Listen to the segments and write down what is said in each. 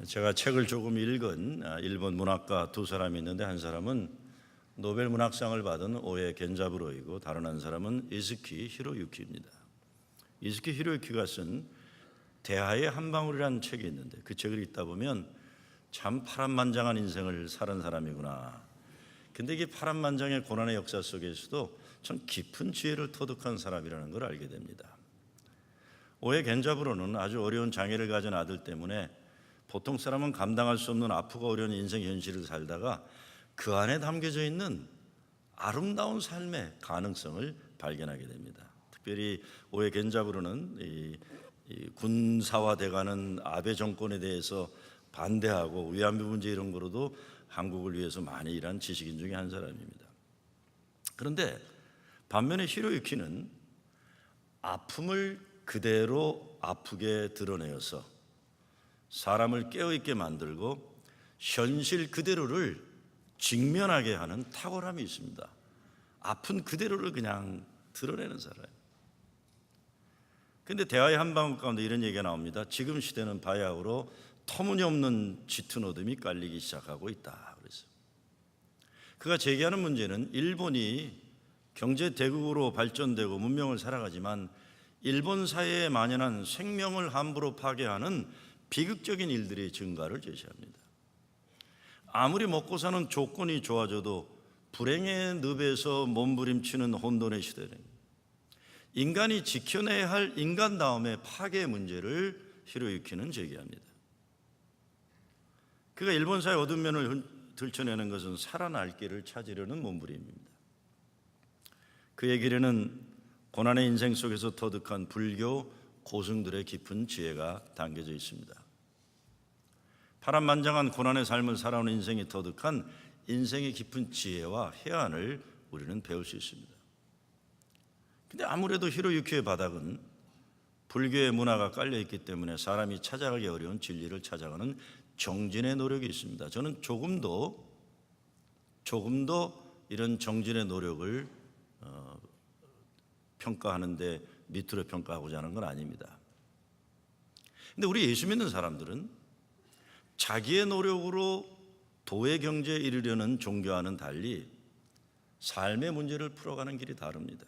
제가 책을 조금 읽은 일본 문학가 두 사람이 있는데, 한 사람은 노벨 문학상을 받은 오에 겐자부로이고 다른 한 사람은 이즈키 히로유키입니다. 이즈키 히로유키가 쓴 대하의 한 방울이라는 책이 있는데, 그 책을 읽다 보면 참 파란만장한 인생을 사는 사람이구나. 근데 이게 파란만장의 고난의 역사 속에서도 참 깊은 지혜를 터득한 사람이라는 걸 알게 됩니다. 오에 겐자부로는 아주 어려운 장애를 가진 아들 때문에 보통 사람은 감당할 수 없는 아프고 어려운 인생 현실을 살다가 그 안에 담겨져 있는 아름다운 삶의 가능성을 발견하게 됩니다. 특별히 오에 겐자부로는 이 군사화돼가는 아베 정권에 대해서 반대하고 위안부 문제 이런 거로도 한국을 위해서 많이 일한 지식인 중에 한 사람입니다. 그런데 반면에 히로유키는 아픔을 그대로 아프게 드러내어서 사람을 깨어있게 만들고 현실 그대로를 직면하게 하는 탁월함이 있습니다. 아픈 그대로를 그냥 드러내는 사람. 그런데 대화의 한 방울 가운데 이런 얘기가 나옵니다. 지금 시대는 바야흐로 터무니없는 짙은 어둠이 깔리기 시작하고 있다. 그래서 그가 제기하는 문제는 일본이 경제 대국으로 발전되고 문명을 살아가지만 일본 사회에 만연한 생명을 함부로 파괴하는 비극적인 일들의 증가를 제시합니다. 아무리 먹고 사는 조건이 좋아져도 불행의 늪에서 몸부림치는 혼돈의 시대는 인간이 지켜내야 할 인간다움의 파괴 문제를 히로유키는 제기합니다. 그가 일본 사회의 어두운 면을 들춰내는 것은 살아날 길을 찾으려는 몸부림입니다. 그의 길에는 고난의 인생 속에서 터득한 불교 고승들의 깊은 지혜가 담겨져 있습니다. 파란만장한 고난의 삶을 살아온 인생이 터득한 인생의 깊은 지혜와 해안을 우리는 배울 수 있습니다. 근데 아무래도 히로유키의 바닥은 불교의 문화가 깔려있기 때문에 사람이 찾아가기 어려운 진리를 찾아가는 정진의 노력이 있습니다. 저는 조금 더 이런 정진의 노력을 평가하는데 밑으로 평가하고자 하는 건 아닙니다. 근데 우리 예수 믿는 사람들은 자기의 노력으로 도의 경제에 이르려는 종교와는 달리 삶의 문제를 풀어가는 길이 다릅니다.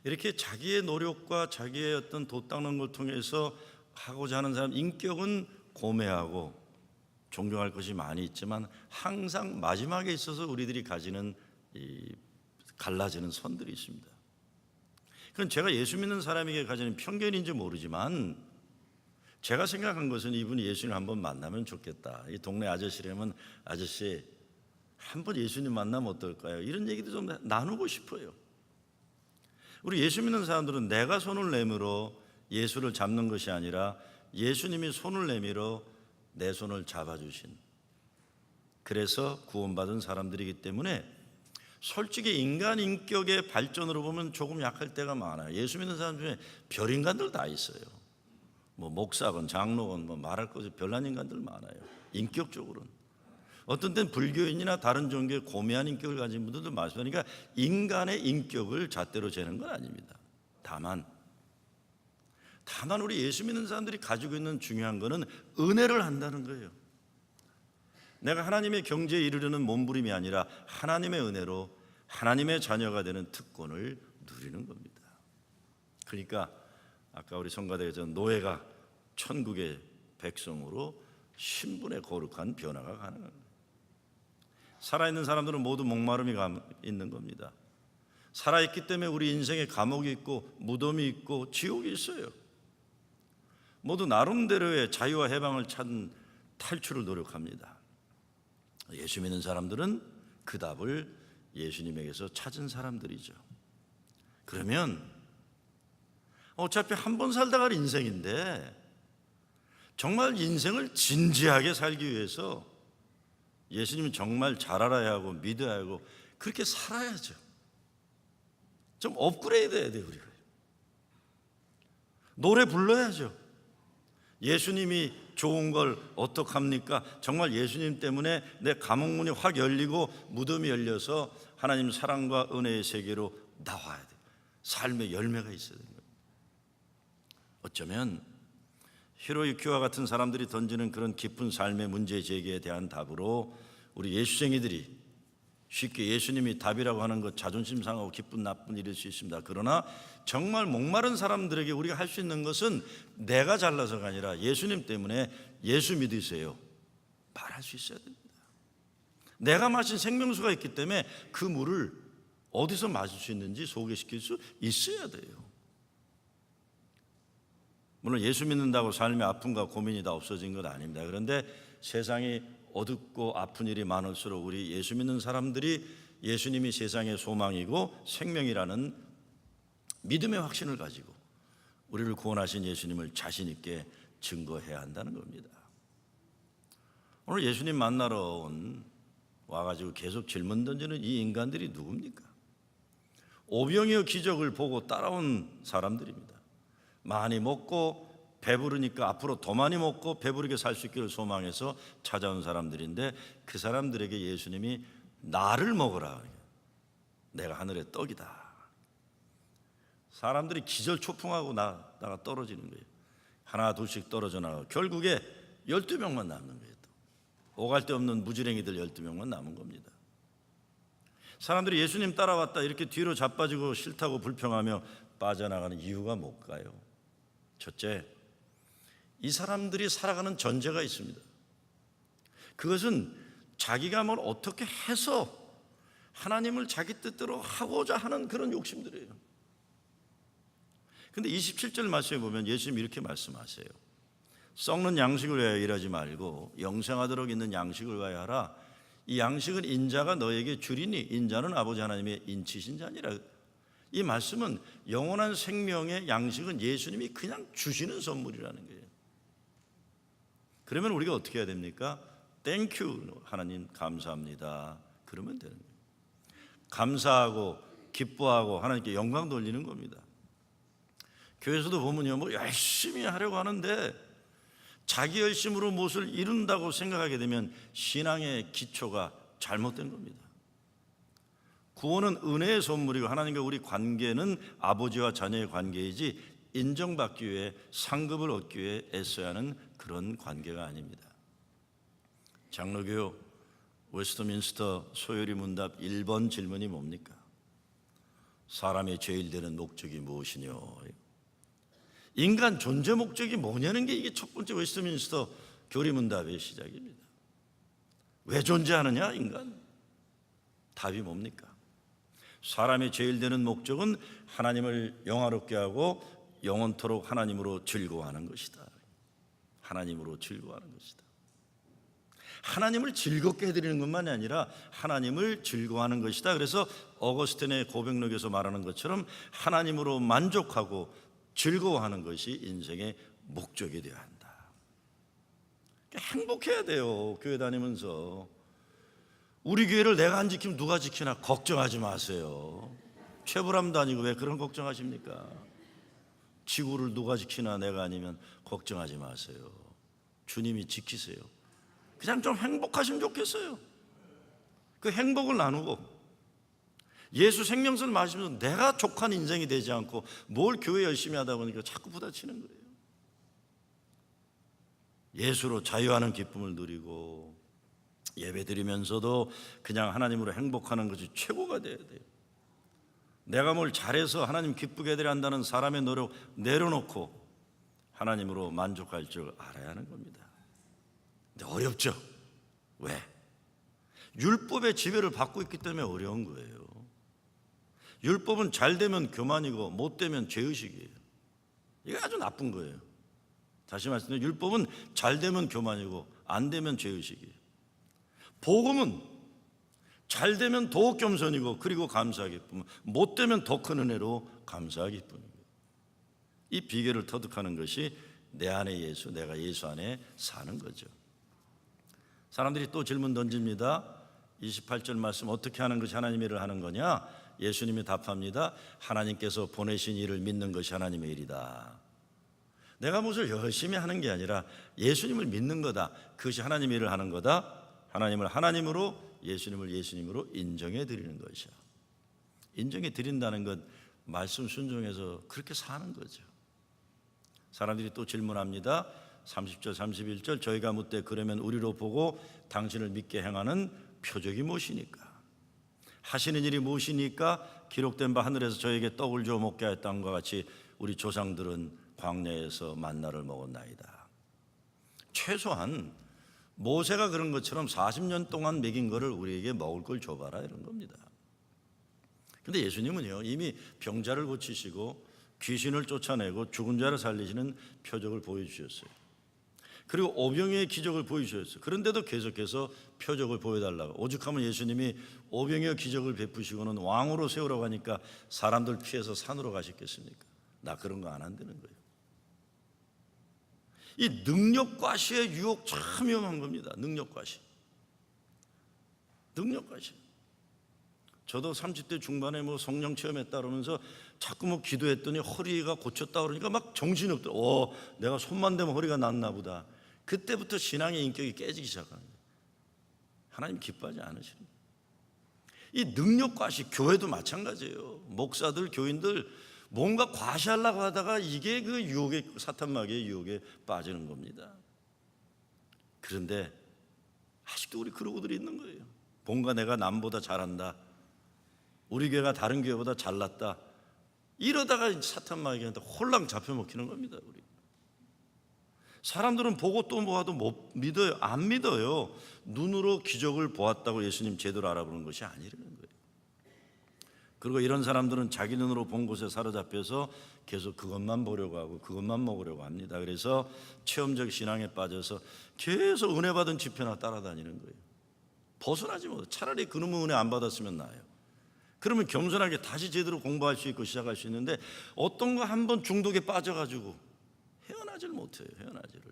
이렇게 자기의 노력과 자기의 어떤 도 닦는 걸 통해서 하고자 하는 사람, 인격은 고매하고 존경할 것이 많이 있지만 항상 마지막에 있어서 우리들이 가지는 갈라지는 선들이 있습니다. 그건 제가 예수 믿는 사람에게 가지는 편견인지 모르지만 제가 생각한 것은 이분이 예수님 한번 만나면 좋겠다. 이 동네 아저씨라면 아저씨 한번 예수님 만나면 어떨까요? 이런 얘기도 좀 나누고 싶어요. 우리 예수 믿는 사람들은 내가 손을 내밀어 예수를 잡는 것이 아니라 예수님이 손을 내밀어 내 손을 잡아주신, 그래서 구원받은 사람들이기 때문에 솔직히 인간 인격의 발전으로 보면 조금 약할 때가 많아요. 예수 믿는 사람 중에 별인간들 다 있어요. 뭐 목사건 장로건 뭐 말할 것이 별난 인간들 많아요. 인격적으로는 어떤 때는 불교인이나 다른 종교의 고매한 인격을 가진 분들도 많습니다. 그러니까 인간의 인격을 잣대로 재는 건 아닙니다. 다만 우리 예수 믿는 사람들이 가지고 있는 중요한 거는 은혜를 한다는 거예요. 내가 하나님의 경지에 이르려는 몸부림이 아니라 하나님의 은혜로 하나님의 자녀가 되는 특권을 누리는 겁니다. 그러니까 아까 우리 성가대에서 노예가 천국의 백성으로 신분의 거룩한 변화가 가능합니다. 살아있는 사람들은 모두 목마름이 있는 겁니다. 살아있기 때문에 우리 인생에 감옥이 있고 무덤이 있고 지옥이 있어요. 모두 나름대로의 자유와 해방을 찾는 탈출을 노력합니다. 예수 믿는 사람들은 그 답을 예수님에게서 찾은 사람들이죠. 그러면 어차피 한 번 살다가 갈 인생인데 정말 인생을 진지하게 살기 위해서 예수님은 정말 잘 알아야 하고 믿어야 하고 그렇게 살아야죠. 좀 업그레이드 해야 돼요. 우리가 노래 불러야죠. 예수님이 좋은 걸 어떡합니까? 정말 예수님 때문에 내 감옥문이 확 열리고 무덤이 열려서 하나님 사랑과 은혜의 세계로 나와야 돼요. 삶의 열매가 있어야 됩니다. 어쩌면 히로유키와 같은 사람들이 던지는 그런 깊은 삶의 문제 제기에 대한 답으로 우리 예수쟁이들이 쉽게 예수님이 답이라고 하는 것 자존심 상하고 기쁜 나쁜 일일 수 있습니다. 그러나 정말 목마른 사람들에게 우리가 할 수 있는 것은 내가 잘나서가 아니라 예수님 때문에 예수 믿으세요 말할 수 있어야 됩니다. 내가 마신 생명수가 있기 때문에 그 물을 어디서 마실 수 있는지 소개시킬 수 있어야 돼요. 물론 예수 믿는다고 삶의 아픔과 고민이 다 없어진 건 아닙니다. 그런데 세상이 어둡고 아픈 일이 많을수록 우리 예수 믿는 사람들이 예수님이 세상의 소망이고 생명이라는 믿음의 확신을 가지고 우리를 구원하신 예수님을 자신 있게 증거해야 한다는 겁니다. 오늘 예수님 만나러 와가지고 계속 질문 던지는 이 인간들이 누굽니까? 오병이어 기적을 보고 따라온 사람들입니다. 많이 먹고 배부르니까 앞으로 더 많이 먹고 배부르게 살 수 있기를 소망해서 찾아온 사람들인데 그 사람들에게 예수님이 나를 먹으라, 내가 하늘의 떡이다. 사람들이 기절초풍하고 나가 떨어지는 거예요. 하나 둘씩 떨어져 나가고 결국에 12명만 남는 거예요. 오갈 데 없는 무지랭이들 12명만 남은 겁니다. 사람들이 예수님 따라왔다 이렇게 뒤로 자빠지고 싫다고 불평하며 빠져나가는 이유가 뭘까요? 첫째, 이 사람들이 살아가는 전제가 있습니다. 그것은 자기가 뭘 어떻게 해서 하나님을 자기 뜻대로 하고자 하는 그런 욕심들이에요. 근데 27절 말씀에 보면 예수님이 이렇게 말씀하세요. 썩는 양식을 위하여 일하지 말고 영생하도록 있는 양식을 위하여 하라. 이 양식은 인자가 너에게 주리니 인자는 아버지 하나님의 인치신 자니라. 이 말씀은 영원한 생명의 양식은 예수님이 그냥 주시는 선물이라는 거예요. 그러면 우리가 어떻게 해야 됩니까? 땡큐 하나님 감사합니다. 그러면 되는 거예요. 감사하고 기뻐하고 하나님께 영광 돌리는 겁니다. 교회에서도 보면요, 뭐 열심히 하려고 하는데 자기 열심으로 무엇을 이룬다고 생각하게 되면 신앙의 기초가 잘못된 겁니다. 구원은 은혜의 선물이고 하나님과 우리 관계는 아버지와 자녀의 관계이지 인정받기 위해 상급을 얻기 위해 애써야 하는 그런 관계가 아닙니다. 장로교 웨스트민스터 소요리 문답 1번 질문이 뭡니까? 사람의 제일 되는 목적이 무엇이뇨? 인간 존재 목적이 뭐냐는 게 이게 첫 번째 웨스트민스터 교리문답의 시작입니다. 왜 존재하느냐 인간? 답이 뭡니까? 사람의 제일 되는 목적은 하나님을 영화롭게 하고 영원토록 하나님으로 즐거워하는 것이다. 하나님으로 즐거워하는 것이다. 하나님을 즐겁게 해드리는 것만이 아니라 하나님을 즐거워하는 것이다. 그래서 어거스틴의 고백록에서 말하는 것처럼 하나님으로 만족하고 즐거워하는 것이 인생의 목적이 되어야 한다. 행복해야 돼요. 교회 다니면서. 우리 교회를 내가 안 지키면 누가 지키나 걱정하지 마세요. 최불암도 아니고 왜 그런 걱정하십니까? 지구를 누가 지키나 내가 아니면 걱정하지 마세요. 주님이 지키세요. 그냥 좀 행복하시면 좋겠어요. 그 행복을 나누고 예수 생명수를 마시면서 내가 족한 인생이 되지 않고 뭘 교회 열심히 하다 보니까 자꾸 부딪히는 거예요. 예수로 자유하는 기쁨을 누리고 예배 드리면서도 그냥 하나님으로 행복하는 것이 최고가 돼야 돼요. 내가 뭘 잘해서 하나님 기쁘게 해드려야 한다는 사람의 노력 내려놓고 하나님으로 만족할 줄 알아야 하는 겁니다. 근데 어렵죠. 왜? 율법의 지배를 받고 있기 때문에 어려운 거예요. 율법은 잘 되면 교만이고 못 되면 죄의식이에요. 이게 아주 나쁜 거예요. 다시 말씀드리면 율법은 잘 되면 교만이고 안 되면 죄의식이에요. 복음은 잘 되면 더욱 겸손이고 그리고 감사하기 뿐, 못 되면 더 큰 은혜로 감사하기 뿐입니다. 이 비결을 터득하는 것이 내 안에 예수, 내가 예수 안에 사는 거죠. 사람들이 또 질문 던집니다. 28절 말씀 어떻게 하는 것이 하나님의 일을 하는 거냐? 예수님이 답합니다. 하나님께서 보내신 일을 믿는 것이 하나님의 일이다. 내가 무엇을 열심히 하는 게 아니라 예수님을 믿는 거다. 그것이 하나님의 일을 하는 거다. 하나님을 하나님으로, 예수님을 예수님으로 인정해 드리는 것이야. 인정해 드린다는 건 말씀 순종해서 그렇게 사는 거죠. 사람들이 또 질문합니다. 30절 31절 저희가 묻되 그러면 우리로 보고 당신을 믿게 행하는 표적이 무엇이니까 하시는 일이 무엇이니까 기록된 바 하늘에서 저에게 떡을 주어 먹게 하였다는 것 같이 우리 조상들은 광야에서 만나를 먹었나이다. 최소한 모세가 그런 것처럼 40년 동안 먹인 거를 우리에게 먹을 걸 줘봐라 이런 겁니다. 근데 예수님은요 이미 병자를 고치시고 귀신을 쫓아내고 죽은 자를 살리시는 표적을 보여주셨어요. 그리고 오병이의 기적을 보여주셨어요. 그런데도 계속해서 표적을 보여달라고. 오죽하면 예수님이 오병이의 기적을 베푸시고는 왕으로 세우라고 하니까 사람들 피해서 산으로 가셨겠습니까? 나 그런 거 안 한다는 거예요. 이 능력과시의 유혹 참 위험한 겁니다. 능력과시. 저도 30대 중반에 뭐 성령 체험했다 그러면서 자꾸 뭐 기도했더니 허리가 고쳤다 그러니까 막 정신이 없더라고요. 내가 손만 대면 허리가 낫나 보다. 그때부터 신앙의 인격이 깨지기 시작합니다. 하나님 기뻐하지 않으시는 거예요. 이 능력과시, 교회도 마찬가지예요. 목사들, 교인들 뭔가 과시하려고 하다가 이게 그 유혹에, 사탄마귀의 유혹에 빠지는 겁니다. 그런데 아직도 우리 그러고들이 있는 거예요. 뭔가 내가 남보다 잘한다, 우리 교회가 다른 교회보다 잘났다, 이러다가 사탄마귀한테 홀랑 잡혀먹히는 겁니다. 우리 사람들은 보고 또 보아도 못 믿어요. 안 믿어요. 눈으로 기적을 보았다고 예수님 제대로 알아보는 것이 아니라는 거예요. 그리고 이런 사람들은 자기 눈으로 본 곳에 사로잡혀서 계속 그것만 보려고 하고 그것만 먹으려고 합니다. 그래서 체험적 신앙에 빠져서 계속 은혜 받은 집회나 따라다니는 거예요. 벗어나지 못해. 차라리 그놈의 은혜 안 받았으면 나아요. 그러면 겸손하게 다시 제대로 공부할 수 있고 시작할 수 있는데 어떤 거 한번 중독에 빠져가지고 헤어나지를 못해요. 헤어나지를.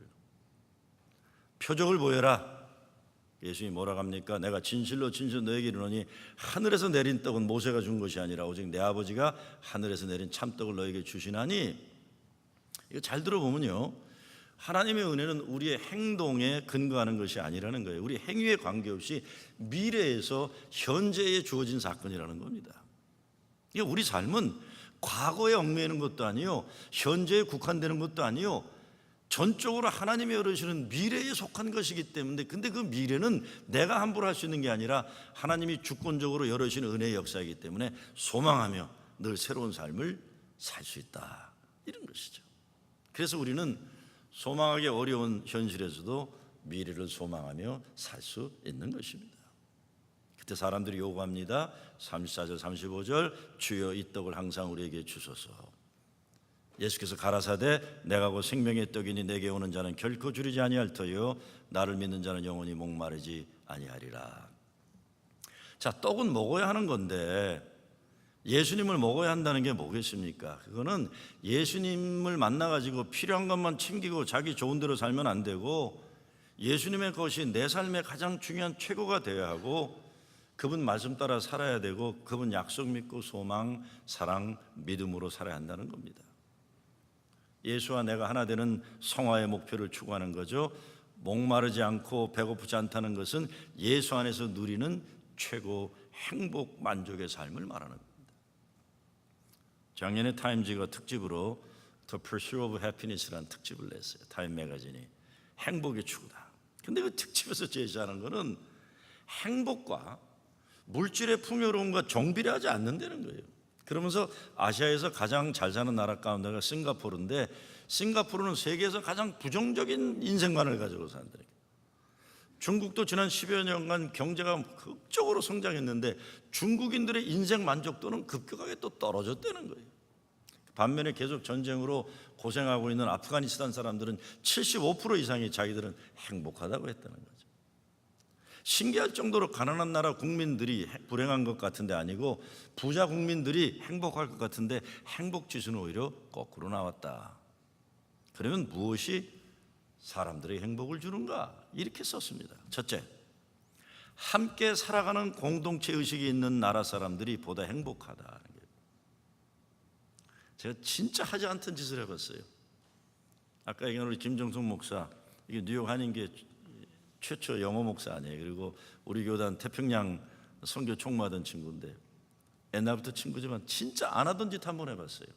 표적을 보여라. 예수님이 뭐라고 합니까? 내가 진실로 너에게 이르노니 하늘에서 내린 떡은 모세가 준 것이 아니라 오직 내 아버지가 하늘에서 내린 참떡을 너에게 주시나니. 이거 잘 들어보면요, 하나님의 은혜는 우리의 행동에 근거하는 것이 아니라는 거예요. 우리 행위에 관계없이 미래에서 현재에 주어진 사건이라는 겁니다. 이게 우리 삶은 과거에 얽매이는 것도 아니요, 현재에 국한되는 것도 아니요, 전적으로 하나님이 열으시는 미래에 속한 것이기 때문에, 근데 그 미래는 내가 함부로 할 수 있는 게 아니라 하나님이 주권적으로 열으시는 은혜의 역사이기 때문에 소망하며 늘 새로운 삶을 살 수 있다, 이런 것이죠. 그래서 우리는 소망하기 어려운 현실에서도 미래를 소망하며 살 수 있는 것입니다. 그때 사람들이 요구합니다. 34절 35절 주여 이 떡을 항상 우리에게 주소서. 예수께서 가라사대 내가 곧 생명의 떡이니 내게 오는 자는 결코 줄이지 아니할 터요 나를 믿는 자는 영원히 목마르지 아니하리라. 자, 떡은 먹어야 하는 건데 예수님을 먹어야 한다는 게 뭐겠습니까? 그거는 예수님을 만나가지고 필요한 것만 챙기고 자기 좋은 대로 살면 안 되고 예수님의 것이 내 삶의 가장 중요한 최고가 되어야 하고 그분 말씀 따라 살아야 되고 그분 약속 믿고 소망, 사랑, 믿음으로 살아야 한다는 겁니다. 예수와 내가 하나 되는 성화의 목표를 추구하는 거죠. 목마르지 않고 배고프지 않다는 것은 예수 안에서 누리는 최고 행복, 만족의 삶을 말하는 겁니다. 작년에 타임지가 특집으로 The Pursuit of Happiness라는 특집을 냈어요. 타임 매거진이. 행복의 추구다. 근데 그 특집에서 제시하는 것은 행복과 물질의 풍요로움과 정비례하지 않는다는 거예요. 그러면서 아시아에서 가장 잘 사는 나라 가운데가 싱가포르인데 싱가포르는 세계에서 가장 부정적인 인생관을 가지고 산다. 중국도 지난 10여 년간 경제가 극적으로 성장했는데 중국인들의 인생 만족도는 급격하게 또 떨어졌다는 거예요. 반면에 계속 전쟁으로 고생하고 있는 아프가니스탄 사람들은 75% 이상이 자기들은 행복하다고 했다는 거죠. 신기할 정도로 가난한 나라 국민들이 불행한 것 같은데 아니고 부자 국민들이 행복할 것 같은데 행복 지수는 오히려 거꾸로 나왔다. 그러면 무엇이 사람들의 행복을 주는가? 이렇게 썼습니다. 첫째, 함께 살아가는 공동체 의식이 있는 나라 사람들이 보다 행복하다는 거예요. 제가 진짜 하지 않던 짓을 해봤어요. 아까 얘기한 우리 김정숙 목사, 이게 뉴욕 한인교회 최초 영어 목사 아니에요. 그리고 우리 교단 태평양 선교 총무하던 친구인데 옛날부터 친구지만 진짜 안 하던 짓 한번 해봤어요.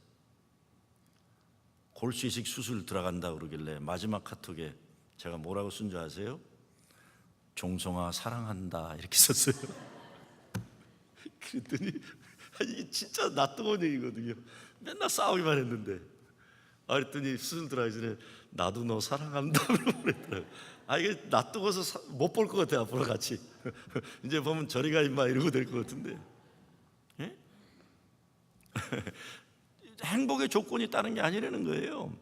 골수 이식 수술 들어간다 그러길래 마지막 카톡에 제가 뭐라고 쓴 줄 아세요? 종성아 사랑한다 이렇게 썼어요. 그랬더니 이게 진짜 낯뜨거운 얘기거든요. 맨날 싸우기만 했는데 그랬더니 수술 들어가기 전에 나도 너 사랑한다 그러더라고요. 이게 낯뜨거워서 못 볼 것 같아. 앞으로 같이 이제 보면 저리 가 임마 이러고 될 것 같은데. 예? 행복의 조건이 다른 게 아니라는 거예요.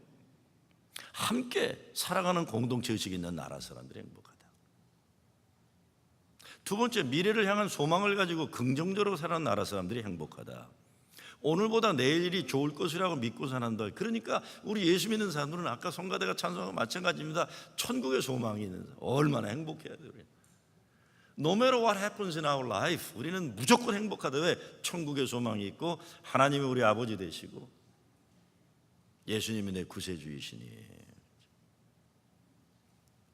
함께 살아가는 공동체 의식이 있는 나라 사람들이 행복하다. 두 번째, 미래를 향한 소망을 가지고 긍정적으로 사는 나라 사람들이 행복하다. 오늘보다 내일이 좋을 것이라고 믿고 산다. 그러니까 우리 예수 믿는 사람들은 아까 성가대가 찬송하고 마찬가지입니다. 천국의 소망이 있는 사람 얼마나 행복해야 돼요. No matter what happens in our life, 우리는 무조건 행복하다. 왜? 천국의 소망이 있고 하나님이 우리 아버지 되시고 예수님이 내 구세주이시니.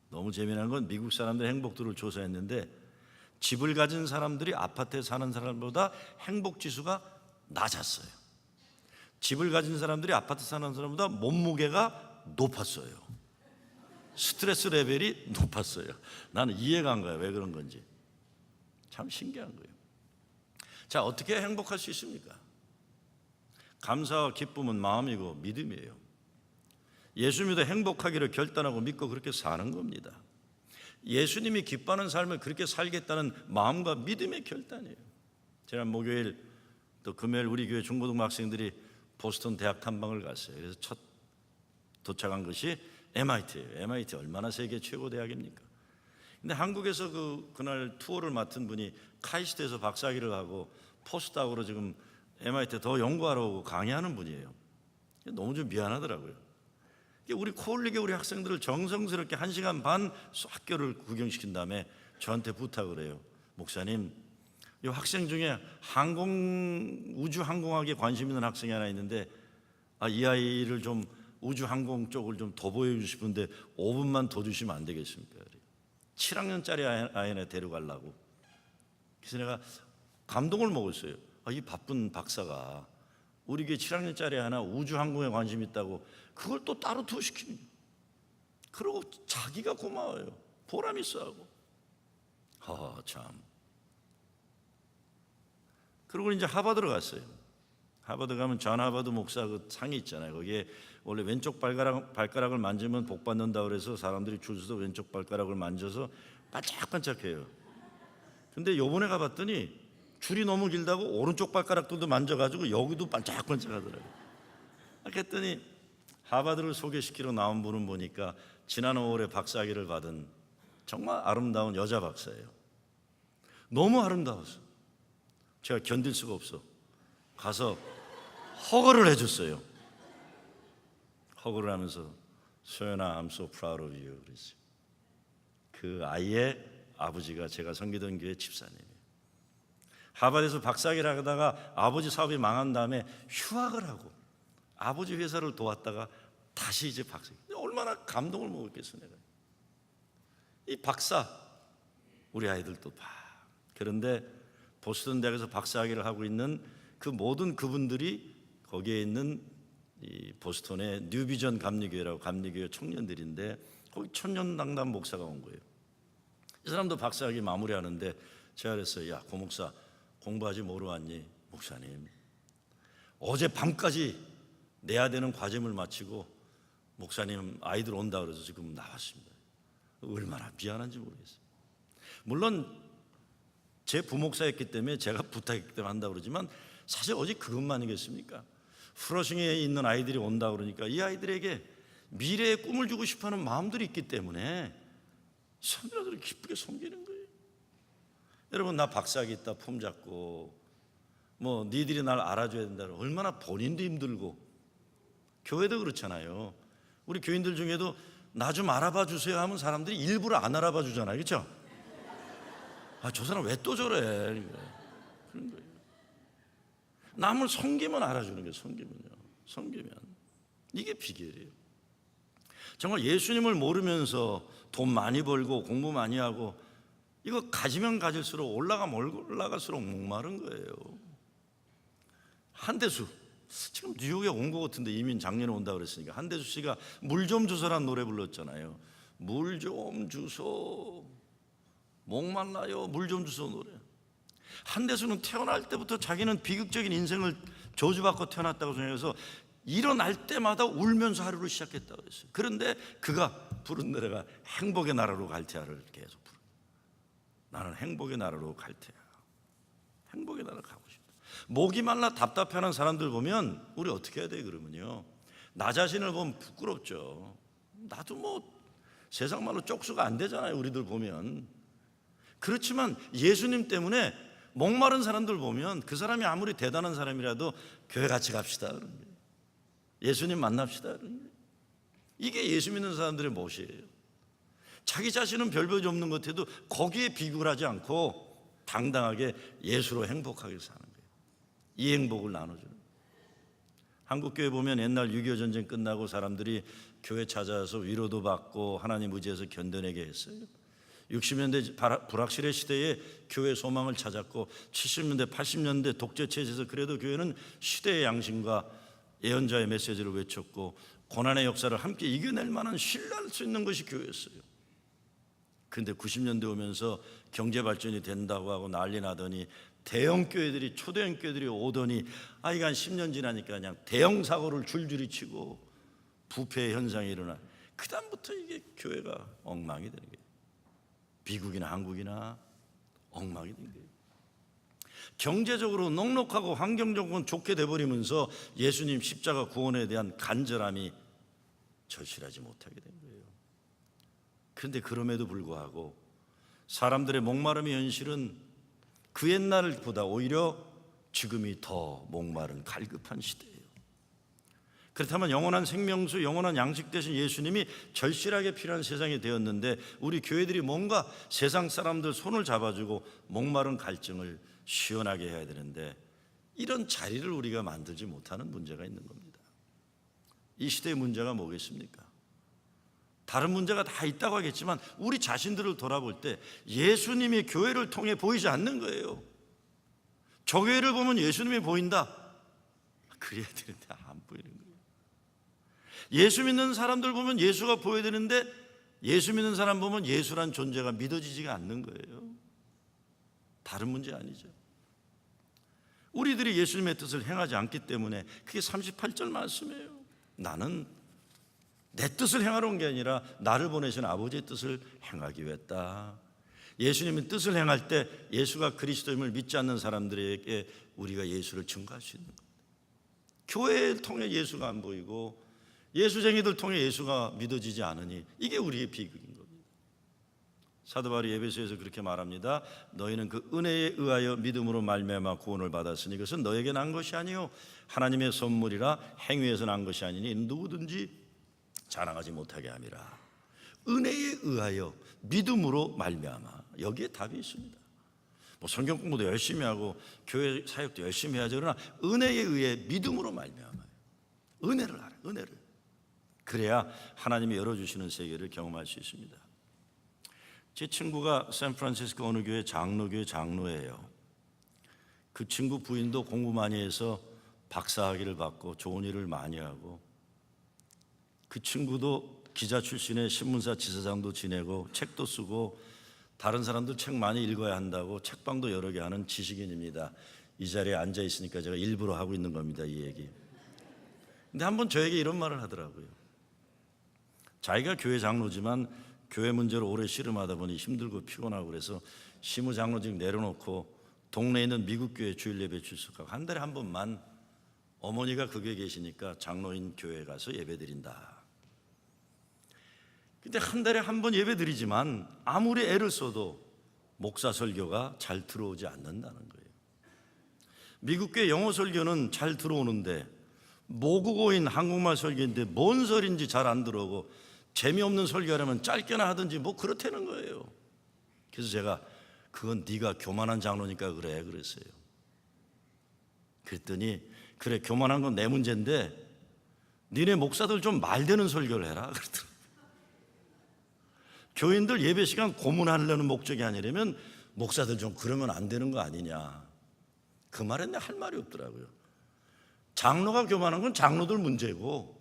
너무 재미난 건 미국 사람들 행복도를 조사했는데 집을 가진 사람들이 아파트에 사는 사람보다 행복지수가 낮았어요. 집을 가진 사람들이 아파트 사는 사람보다 몸무게가 높았어요. 스트레스 레벨이 높았어요. 나는 이해가 안 가요. 왜 그런 건지. 참 신기한 거예요. 자, 어떻게 행복할 수 있습니까? 감사와 기쁨은 마음이고 믿음이에요. 예수 믿어 행복하기를 결단하고 믿고 그렇게 사는 겁니다. 예수님이 기뻐하는 삶을 그렇게 살겠다는 마음과 믿음의 결단이에요. 지난 목요일 또 금요일 우리 교회 중고등부 학생들이 보스턴 대학 탐방을 갔어요. 그래서 첫 도착한 것이 MIT예요. MIT 얼마나 세계 최고 대학입니까? 근데 한국에서 그날 투어를 맡은 분이 카이스트에서 박사학위를 하고 포스닥으로 지금 MIT에 더 연구하러 오고 강의하는 분이에요. 너무 좀 미안하더라고요. 우리 코올리게 우리 학생들을 정성스럽게 1시간 반 학교를 구경시킨 다음에 저한테 부탁을 해요. 목사님, 이 학생 중에 우주항공학에 관심 있는 학생이 하나 있는데 이 아이를 좀 우주항공 쪽을 좀 더 보여주시는데 5분만 더 주시면 안 되겠습니까? 7학년짜리 아이 하나 데려가려고. 그래서 내가 감동을 먹었어요. 이 바쁜 박사가 우리 교회 7학년짜리 하나 우주항공에 관심 있다고 그걸 또 따로 투어시키는. 그러고 자기가 고마워요. 보람 있어 하고. 참. 그리고 이제 하버드로 갔어요. 하버드 가면 존 하버드 목사 그 상이 있잖아요. 거기에 원래 왼쪽 발가락을 만지면 복 받는다 그래서 사람들이 줄 서서 왼쪽 발가락을 만져서 반짝반짝해요. 근데 요번에 가봤더니 줄이 너무 길다고 오른쪽 발가락도 만져가지고 여기도 반짝반짝하더라고요. 그랬더니 하버드를 소개시키러 나온 분은 보니까 지난 5월에 박사학위를 받은 정말 아름다운 여자 박사예요. 너무 아름다웠어. 제가 견딜 수가 없어. 가서 허거를 해줬어요. 허거를 하면서 소연아, I'm so proud of you 그랬어요. 그 아이의 아버지가 제가 섬기던 교회 집사님이에요. 하버드에서 박사학위를 하다가 아버지 사업이 망한 다음에 휴학을 하고 아버지 회사를 도왔다가 다시 이제 박사. 얼마나 감동을 먹었겠어 내가. 이 박사 우리 아이들도 봐. 그런데 보스턴 대학에서 박사학위를 하고 있는 그 모든 그분들이 거기에 있는 이 보스턴의 뉴비전 감리교회라고 감리교회 청년들인데 거기 천년당담 목사가 온 거예요. 이 사람도 박사학위 마무리하는데 제가 그랬어요. 야, 고 목사 공부하지 뭐로 왔니? 목사님 어제 밤까지 내야 되는 과제를 마치고 목사님 아이들 온다 그래서 지금 나왔습니다. 얼마나 미안한지 모르겠어요. 물론 제 부목사였기 때문에 제가 부탁했기 때문에 한다고 그러지만 사실 어제 그것만이겠습니까? 프러싱에 있는 아이들이 온다 그러니까 이 아이들에게 미래의 꿈을 주고 싶어하는 마음들이 있기 때문에 선배들을 기쁘게 섬기는 거예요. 여러분 나 박사학위 있다 폼 잡고 뭐 니들이 날 알아줘야 된다. 얼마나 본인도 힘들고 교회도 그렇잖아요. 우리 교인들 중에도 나 좀 알아봐 주세요 하면 사람들이 일부러 안 알아봐 주잖아요. 그렇죠? 저 사람 왜 또 저래? 그런 거예요. 남을 섬기면 알아주는 거예요. 섬기면 이게 비결이에요. 정말 예수님을 모르면서 돈 많이 벌고 공부 많이 하고 이거 가지면 가질수록 올라갈수록 목마른 거예요. 한대수 지금 뉴욕에 온 것 같은데 이민 작년에 온다 그랬으니까 한대수 씨가 물 좀 주소란 노래 불렀잖아요. 물 좀 주소, 목말라요, 물 좀 주소 노래. 한대수는 태어날 때부터 자기는 비극적인 인생을 저주받고 태어났다고 생각해서 일어날 때마다 울면서 하루를 시작했다고 했어요. 그런데 그가 부른 노래가 행복의 나라로 갈 테야를 계속 부르. 나는 행복의 나라로 갈 테야. 행복의 나라 가고 싶다. 목이 말라 답답해하는 사람들 보면 우리 어떻게 해야 돼? 그러면요, 나 자신을 보면 부끄럽죠. 나도 뭐 세상 말로 쪽수가 안 되잖아요, 우리들 보면. 그렇지만 예수님 때문에 목마른 사람들 보면 그 사람이 아무리 대단한 사람이라도 교회 같이 갑시다 그런 거예요. 예수님 만납시다 그런 거예요. 이게 예수 믿는 사람들의 모시예요. 자기 자신은 별 볼이 없는 것 같아도 거기에 비굴 하지 않고 당당하게 예수로 행복하게 사는 거예요. 이 행복을 나눠주는 거예요. 한국교회 보면 옛날 6.25 전쟁 끝나고 사람들이 교회 찾아와서 위로도 받고 하나님 의지해서 견뎌내게 했어요. 60년대 불확실의 시대에 교회 소망을 찾았고 70년대 80년대 독재체제에서 그래도 교회는 시대의 양심과 예언자의 메시지를 외쳤고 고난의 역사를 함께 이겨낼 만한 신뢰할 수 있는 것이 교회였어요. 그런데 90년대 오면서 경제 발전이 된다고 하고 난리 나더니 대형 교회들이 초대형 교회들이 오더니 이게 한 10년 지나니까 그냥 대형 사고를 줄줄이 치고 부패의 현상이 일어나. 그 다음부터 이게 교회가 엉망이 되는 거예요. 미국이나 한국이나 엉망이 된 거예요. 경제적으로 넉넉하고 환경적으로 좋게 돼버리면서 예수님 십자가 구원에 대한 간절함이 절실하지 못하게 된 거예요. 그런데 그럼에도 불구하고 사람들의 목마름의 현실은 그 옛날보다 오히려 지금이 더 목마른 갈급한 시대예요. 그렇다면 영원한 생명수, 영원한 양식 되신 예수님이 절실하게 필요한 세상이 되었는데 우리 교회들이 뭔가 세상 사람들 손을 잡아주고 목마른 갈증을 시원하게 해야 되는데 이런 자리를 우리가 만들지 못하는 문제가 있는 겁니다. 이 시대의 문제가 뭐겠습니까? 다른 문제가 다 있다고 하겠지만 우리 자신들을 돌아볼 때 예수님이 교회를 통해 보이지 않는 거예요. 저 교회를 보면 예수님이 보인다. 그래야 되는데 안 보이는 거예요. 예수 믿는 사람들 보면 예수가 보여야 되는데 예수 믿는 사람 보면 예수란 존재가 믿어지지가 않는 거예요. 다른 문제 아니죠. 우리들이 예수님의 뜻을 행하지 않기 때문에 그게 38절 말씀이에요. 나는 내 뜻을 행하러 온 게 아니라 나를 보내신 아버지의 뜻을 행하기 위했다. 예수님의 뜻을 행할 때 예수가 그리스도임을 믿지 않는 사람들에게 우리가 예수를 증거할 수 있는 겁니다. 교회를 통해 예수가 안 보이고 예수쟁이들 통해 예수가 믿어지지 않으니 이게 우리의 비극인 겁니다. 사도 바울이 에베소에서 그렇게 말합니다. 너희는 그 은혜에 의하여 믿음으로 말미암아 구원을 받았으니 그것은 너에게 난 것이 아니요 하나님의 선물이라 행위에서 난 것이 아니니 누구든지 자랑하지 못하게 함이라. 은혜에 의하여 믿음으로 말미암아. 여기에 답이 있습니다. 뭐 성경 공부도 열심히 하고 교회 사역도 열심히 해야죠. 그러나 은혜에 의해 믿음으로 말미암아요. 은혜를 알아요. 은혜를. 그래야 하나님이 열어주시는 세계를 경험할 수 있습니다. 제 친구가 샌프란시스코 어느 교회 장로교회 장로예요. 그 친구 부인도 공부 많이 해서 박사학위를 받고 좋은 일을 많이 하고 그 친구도 기자 출신의 신문사 지사장도 지내고 책도 쓰고 다른 사람들 책 많이 읽어야 한다고 책방도 여러 개 하는 지식인입니다. 이 자리에 앉아 있으니까 제가 일부러 하고 있는 겁니다, 이 얘기. 근데 한번 저에게 이런 말을 하더라고요. 자기가 교회 장로지만 교회 문제로 오래 씨름하다 보니 힘들고 피곤하고 그래서 시무장로직 내려놓고 동네에 있는 미국 교회 주일 예배 출석하고 한 달에 한 번만 어머니가 그 교회에 계시니까 장로인 교회에 가서 예배 드린다. 근데 한 달에 한 번 예배 드리지만 아무리 애를 써도 목사 설교가 잘 들어오지 않는다는 거예요. 미국 교회 영어 설교는 잘 들어오는데 모국어인 한국말 설교인데 뭔 소리인지 잘 안 들어오고 재미없는 설교하려면 짧게나 하든지 뭐 그렇다는 거예요. 그래서 제가 그건 네가 교만한 장로니까 그래 그랬어요. 그랬더니 그래 교만한 건 내 문제인데 니네 목사들 좀 말되는 설교를 해라 그러더라고요. 교인들 예배 시간 고문하려는 목적이 아니라면 목사들 좀 그러면 안 되는 거 아니냐. 그 말에 내 할 말이 없더라고요. 장로가 교만한 건 장로들 문제고,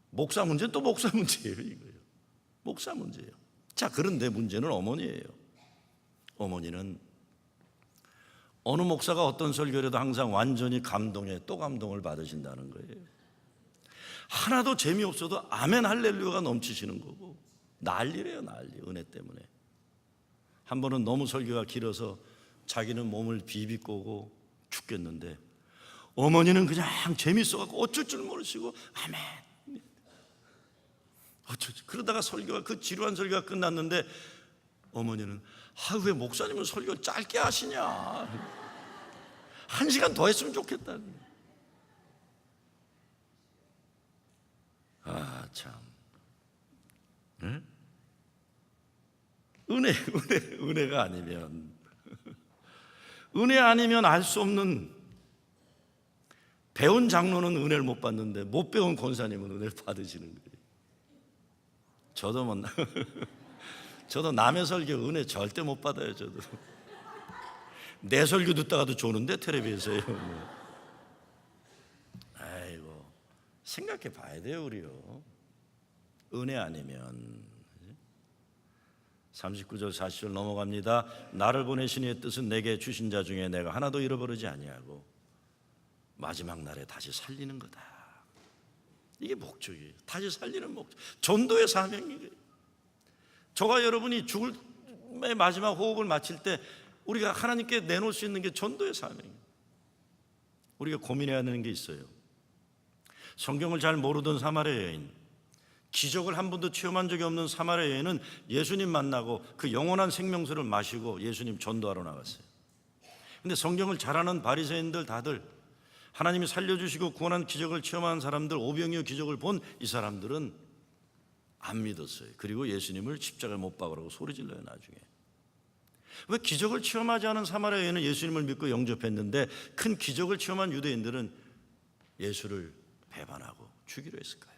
목사 문제는 또 목사 문제예요. 이거예요. 목사 문제예요. 자, 그런데 문제는 어머니예요. 어머니는 어느 목사가 어떤 설교를 해도 항상 완전히 감동에 또 감동을 받으신다는 거예요. 하나도 재미없어도 아멘 할렐루야가 넘치시는 거고, 난리래요, 난리. 은혜 때문에. 한 번은 너무 설교가 길어서 자기는 몸을 비비꼬고 죽겠는데, 어머니는 그냥 재밌어갖고 어쩔 줄 모르시고 아멘. 그러다가 설교가, 그 지루한 설교가 끝났는데 어머니는 왜 목사님은 설교 짧게 하시냐, 1시간 더 했으면 좋겠다. 참. 응? 은혜가 아니면, 은혜 아니면 알 수 없는, 배운 장로는 은혜를 못 받는데 못 배운 권사님은 은혜를 받으시는 거예요. 저도 남의 설교 은혜 절대 못 받아요. 저도 내 설교 듣다가도 좋은데 텔레비에서요. 아이고, 생각해 봐야 돼요, 우리요. 은혜 아니면. 39절 40절 넘어갑니다. 나를 보내신 이의 뜻은 내게 주신 자 중에 내가 하나도 잃어버리지 아니하고 마지막 날에 다시 살리는 거다. 이게 목적이에요. 다시 살리는 목적. 전도의 사명이에요. 저와 여러분이 죽을 마지막 호흡을 마칠 때 우리가 하나님께 내놓을 수 있는 게 전도의 사명이에요. 우리가 고민해야 하는 게 있어요. 성경을 잘 모르던 사마리아 여인, 기적을 한 번도 체험한 적이 없는 사마리아 여인은 예수님 만나고 그 영원한 생명수를 마시고 예수님 전도하러 나갔어요. 근데 성경을 잘 아는 바리새인들 다들, 하나님이 살려주시고 구원한 기적을 체험한 사람들, 오병이어 기적을 본 이 사람들은 안 믿었어요. 그리고 예수님을 십자가에 못 박으라고 소리질러요. 나중에 왜 기적을 체험하지 않은 사마리아 여인은 예수님을 믿고 영접했는데 큰 기적을 체험한 유대인들은 예수를 배반하고 죽이려 했을까요?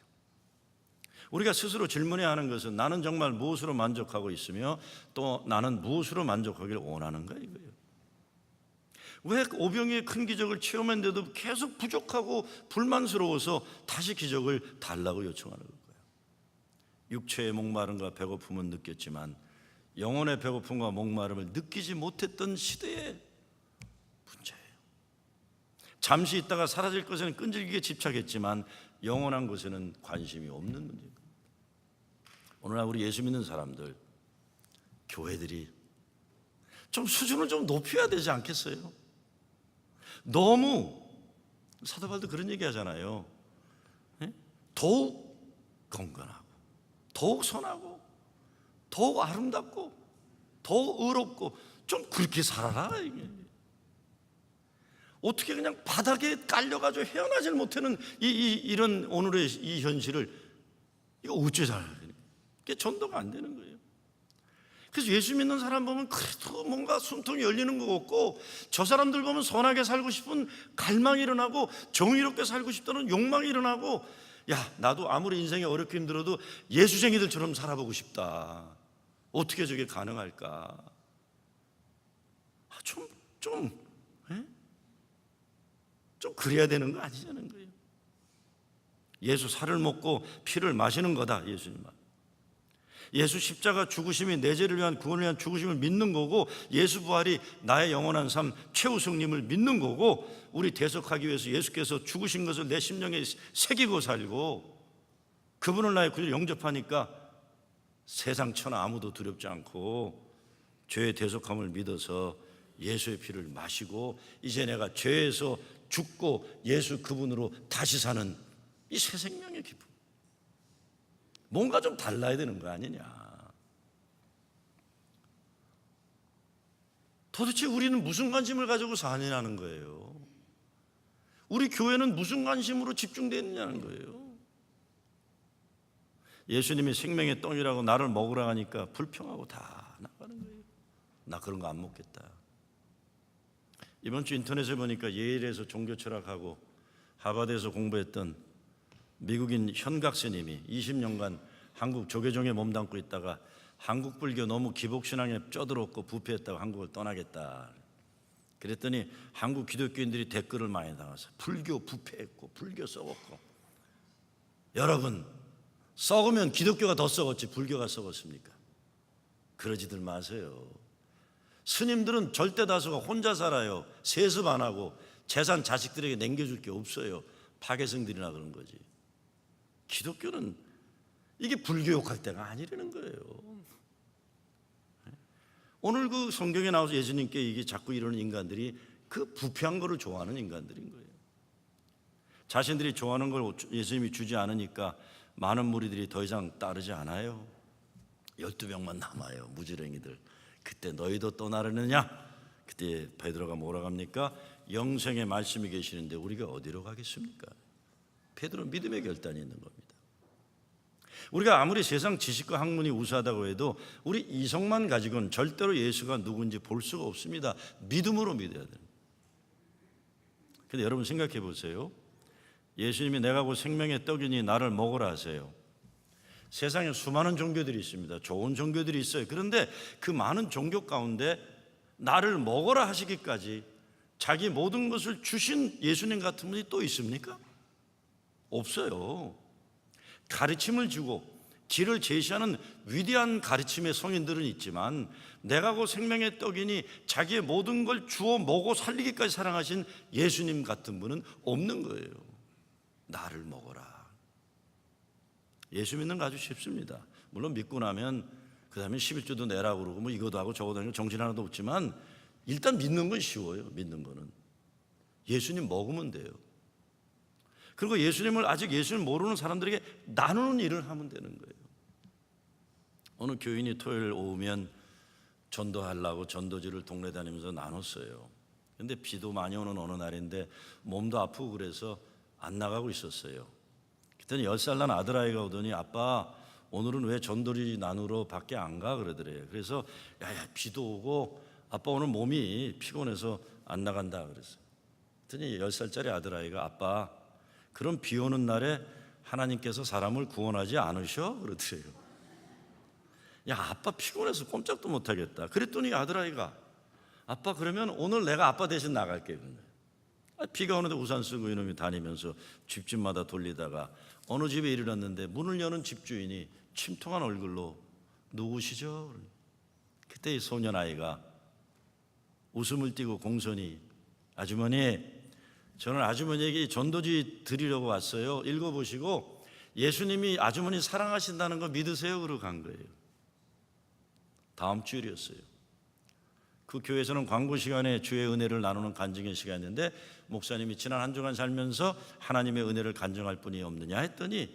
우리가 스스로 질문해야 하는 것은, 나는 정말 무엇으로 만족하고 있으며 또 나는 무엇으로 만족하기를 원하는가, 이거예요. 왜 오병이의 큰 기적을 체험했는데도 계속 부족하고 불만스러워서 다시 기적을 달라고 요청하는 걸까요? 육체의 목마름과 배고픔은 느꼈지만 영혼의 배고픔과 목마름을 느끼지 못했던 시대의 문제예요. 잠시 있다가 사라질 것에는 끈질기게 집착했지만 영원한 것에는 관심이 없는 문제입니다. 오늘날 우리 예수 믿는 사람들, 교회들이 좀 수준을 좀 높여야 되지 않겠어요? 너무, 사도 바울도 그런 얘기 하잖아요. 더욱 건강하고 더욱 선하고 더욱 아름답고 더욱 의롭고 좀 그렇게 살아라. 이게 어떻게 그냥 바닥에 깔려가지고 헤어나질 못하는 이런 오늘의 이 현실을 이거 어째 살아야 되나? 이게 전도가 안 되는 거예요. 그래서 예수 믿는 사람 보면 그래도 뭔가 숨통이 열리는 것 같고, 저 사람들 보면 선하게 살고 싶은 갈망이 일어나고 정의롭게 살고 싶다는 욕망이 일어나고, 야, 나도 아무리 인생이 어렵게 힘들어도 예수쟁이들처럼 살아보고 싶다. 어떻게 저게 가능할까? 좀 그래야 되는 거 아니냐는 거예요. 예수 살을 먹고 피를 마시는 거다, 예수님 말. 예수 십자가 죽으심이 내 죄를 위한 구원을 위한 죽으심을 믿는 거고, 예수 부활이 나의 영원한 삶 최우승님을 믿는 거고, 우리 대속하기 위해서 예수께서 죽으신 것을 내 심령에 새기고 살고 그분을 나의 구주로 영접하니까 세상 천하 아무도 두렵지 않고 죄의 대속함을 믿어서 예수의 피를 마시고 이제 내가 죄에서 죽고 예수 그분으로 다시 사는 이 새 생명의 기쁨. 뭔가 좀 달라야 되는 거 아니냐. 도대체 우리는 무슨 관심을 가지고 사느냐는 거예요. 우리 교회는 무슨 관심으로 집중되어 있느냐는 거예요. 예수님이 생명의 떡이라고 나를 먹으라 하니까 불평하고 다 나가는 거예요. 나 그런 거 안 먹겠다. 이번 주 인터넷에 보니까 예일에서 종교철학하고 하버드에서 공부했던 미국인 현각 스님이 20년간 한국 조계종에 몸담고 있다가 한국 불교 너무 기복신앙에 쪄들었고 부패했다고 한국을 떠나겠다. 그랬더니 한국 기독교인들이 댓글을 많이 달아서 불교 부패했고 불교 썩었고. 여러분, 썩으면 기독교가 더 썩었지 불교가 썩었습니까? 그러지들 마세요. 스님들은 절대 다수가 혼자 살아요. 세습 안 하고 재산 자식들에게 남겨줄 게 없어요. 파괴성들이나 그런 거지. 기독교는 이게 불교 욕할 때가 아니라는 거예요. 오늘 그 성경에 나와서 예수님께 이게 자꾸 이러는 인간들이 그 부패한 거를 좋아하는 인간들인 거예요. 자신들이 좋아하는 걸 예수님이 주지 않으니까 많은 무리들이 더 이상 따르지 않아요. 12명만 남아요. 무지랭이들. 그때 너희도 떠나려느냐? 그때 베드로가 뭐라고 합니까? 영생의 말씀이 계시는데 우리가 어디로 가겠습니까? 베드로는 믿음의 결단이 있는 겁니다. 우리가 아무리 세상 지식과 학문이 우수하다고 해도 우리 이성만 가지고는 절대로 예수가 누군지 볼 수가 없습니다. 믿음으로 믿어야 돼요. 근데 여러분 생각해 보세요. 예수님이 내가 곧 생명의 떡이니 나를 먹으라 하세요. 세상에 수많은 종교들이 있습니다. 좋은 종교들이 있어요. 그런데 그 많은 종교 가운데 나를 먹으라 하시기까지 자기 모든 것을 주신 예수님 같은 분이 또 있습니까? 없어요. 가르침을 주고 길을 제시하는 위대한 가르침의 성인들은 있지만 내가 곧 생명의 떡이니 자기의 모든 걸 주어 먹고 살리기까지 사랑하신 예수님 같은 분은 없는 거예요. 나를 먹어라. 예수 믿는 거 아주 쉽습니다. 물론 믿고 나면 그 다음에 11조도 내라고 그러고 뭐 이거도 하고 저거도 하고 정신 하나도 없지만 일단 믿는 건 쉬워요. 믿는 거는 예수님 먹으면 돼요. 그리고 예수님을 아직 예수님 모르는 사람들에게 나누는 일을 하면 되는 거예요. 어느 교인이 토요일 오후면 전도하려고 전도지를 동네 다니면서 나눴어요. 근데 비도 많이 오는 어느 날인데 몸도 아프고 그래서 안 나가고 있었어요. 그랬더니 10살 난 아들아이가 오더니 아빠 오늘은 왜 전도지 나누러 밖에 안 가? 그러더래요. 그래서 야야 비도 오고 아빠 오늘 몸이 피곤해서 안 나간다 그랬어요. 그랬더니 10살짜리 아들아이가 아빠 그럼 비 오는 날에 하나님께서 사람을 구원하지 않으셔? 그러더래요. 야 아빠 피곤해서 꼼짝도 못하겠다. 그랬더니 아들아이가 아빠 그러면 오늘 내가 아빠 대신 나갈게. 비가 오는데 우산 쓰고 이놈이 다니면서 집집마다 돌리다가 어느 집에 이르렀는데 문을 여는 집주인이 침통한 얼굴로 누구시죠? 그때 이 소년 아이가 웃음을 띠고 공손히 아주머니 저는 아주머니에게 전도지 드리려고 왔어요. 읽어보시고 예수님이 아주머니 사랑하신다는 거 믿으세요? 그러고 간 거예요. 다음 주일이었어요. 그 교회에서는 광고 시간에 주의 은혜를 나누는 간증의 시간이었는데 목사님이 지난 한 주간 살면서 하나님의 은혜를 간증할 분이 없느냐 했더니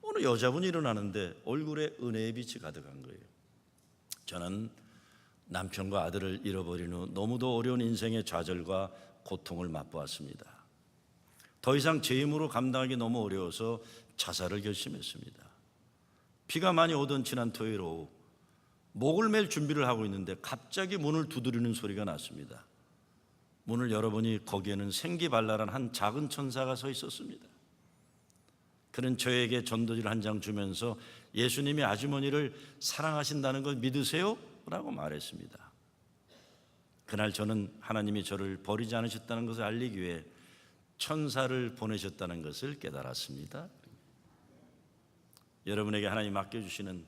어느 여자분이 일어나는데 얼굴에 은혜의 빛이 가득한 거예요. 저는 남편과 아들을 잃어버린 후 너무도 어려운 인생의 좌절과 고통을 맛보았습니다. 더 이상 제 힘으로 감당하기 너무 어려워서 자살을 결심했습니다. 비가 많이 오던 지난 토요일 오후 목을 맬 준비를 하고 있는데 갑자기 문을 두드리는 소리가 났습니다. 문을 열어보니 거기에는 생기발랄한 한 작은 천사가 서 있었습니다. 그는 저에게 전도지를 한 장 주면서 예수님이 아주머니를 사랑하신다는 걸 믿으세요? 라고 말했습니다. 그날 저는 하나님이 저를 버리지 않으셨다는 것을 알리기 위해 천사를 보내셨다는 것을 깨달았습니다. 여러분에게 하나님 맡겨주시는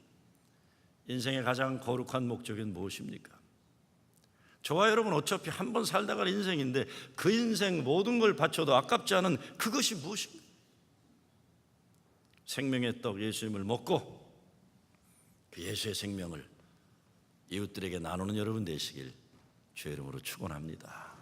인생의 가장 거룩한 목적은 무엇입니까? 저와 여러분 어차피 한 번 살다 갈 인생인데 그 인생 모든 걸 바쳐도 아깝지 않은 그것이 무엇입니까? 생명의 떡 예수님을 먹고 그 예수의 생명을 이웃들에게 나누는 여러분 되시길 주의 이름으로 축원합니다.